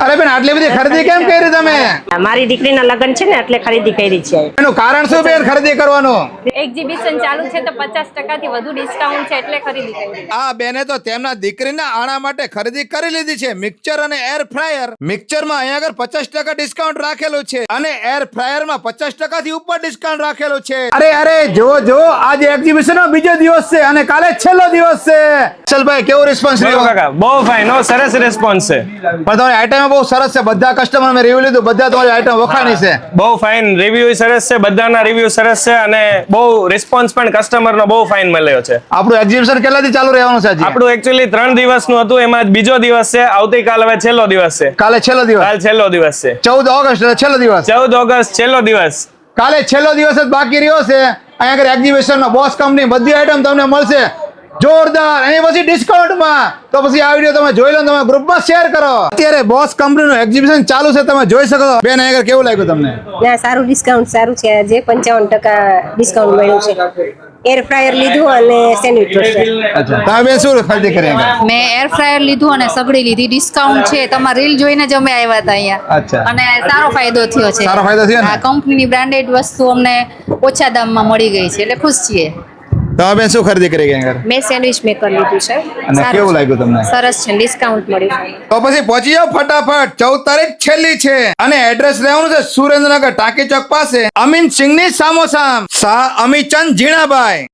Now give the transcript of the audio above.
અરે બેન આટલી બધી ખરીદી કેમ કરી તમે? મારી દીકરીના લગ્ન છે ને એટલે ખરીદી કરી છે. એનું કારણ શું બેન ખરીદી કરવાનું? એક્ઝિબિશન ચાલુ છે તો 50% થી વધુ ડિસ્કાઉન્ટ છે એટલે ખરીદી કરી. આ બેને તો તેમના દીકરીના આણા માટે ખરીદી કરી લીધી છે. મિક્સર અને એર ફ્રાયર. મિક્સરમાં અહીંયા આગળ 50% ડિસ્કાઉન્ટ રાખેલું છે અને એર ફ્રાયરમાં 50% થી ઉપર ડિસ્કાઉન્ટ રાખેલું છે. અરે જો આજે એક્ઝિબિશન નો બીજો દિવસ છે અને કાલે છેલ્લો દિવસ છે. ચલભાઈ કેવો રિસ્પોન્સ રહ્યો? કાકા બહુ ફાઇન, સરસ રિસ્પોન્સ છે. પણ તમારી આઈટમ બહુ સરસ છે. બધા કસ્ટમર મેં રિવ્યુ લીધું, બધા તમારી આઈટમ વખાણી છે. બહુ ફાઇન, રિવ્યુ સરસ છે, બધાના રિવ્યુ સરસ છે અને બહુ રિસ્પોન્સ પણ કસ્ટમરનો બહુ ફાઇન મળ્યો છે. આપણું એક્ઝિબિશન કેટલાથી ચાલુ રહેવાનું છે? આપણું એકચ્યુઅલી 3 દિવસનું હતું, એમાં બીજો દિવસ છે. આવતીકાલ હવે છેલ્લો દિવસ છે. કાલે છેલ્લો દિવસ. કાલ છેલ્લો દિવસ છે. 14 ઓગસ્ટ છેલ્લો દિવસ. 14 ઓગસ્ટ છેલ્લો દિવસ. કાલે છેલ્લો દિવસ જ બાકી રહ્યો છે. અહીંયા આગળ એક્ઝિબિશનમાં બોસ કંપની બધી આઈટમ તમને મળશે જોરદાર. અહીં પછી ડિસ્કાઉન્ટમાં. તો પછી આ વિડીયો તમે જોઈ લો, તમે ગ્રુપમાં શેર કરો. અત્યારે બોસ કંપનીનું એક્ઝિબિશન ચાલુ છે, તમે જોઈ શકો છો. બેન અહીંયા કેવું લાગ્યું તમને? ના, સારું ડિસ્કાઉન્ટ સારું છે. આજે 55% ડિસ્કાઉન્ટ મળ્યું છે. એર ફ્રાયર લીધું અને સેન્ડવિચ ટોસ્ટર. અચ્છા, તમે બેન શું ખરીદી કરી? મેં એર ફ્રાયર લીધું અને સગડી લીધી. ડિસ્કાઉન્ટ છે. તમારી રીલ જોઈને જ અમે આવ્યા હતા અહીંયા. અચ્છા. અને સારો ફાયદો થયો છે. સારો ફાયદો થયો ને? આ કંપનીની બ્રાન્ડેડ વસ્તુ અમને ઓછા દામમાં મળી ગઈ છે એટલે ખુશ છીએ. તમે બેન શું ખરીદી કરી ગયા? મેં સેન્ડવિચ મેકર લીધું છે. અને કેવું લાગ્યું તમને? સરસ છે, ડિસ્કાઉન્ટ મળ્યું છે. તો પછી પહોંચી જાઓ ફટાફટ. 14 તારીખ છેલ્લી છે અને એડ્રેસ રહેવાનું છે સુરેન્દ્રનગર ટાંકી ચોક પાસે અમીન સિંહની સામોસામ. શાહ અમીચંદ ઝીણાભાઈ.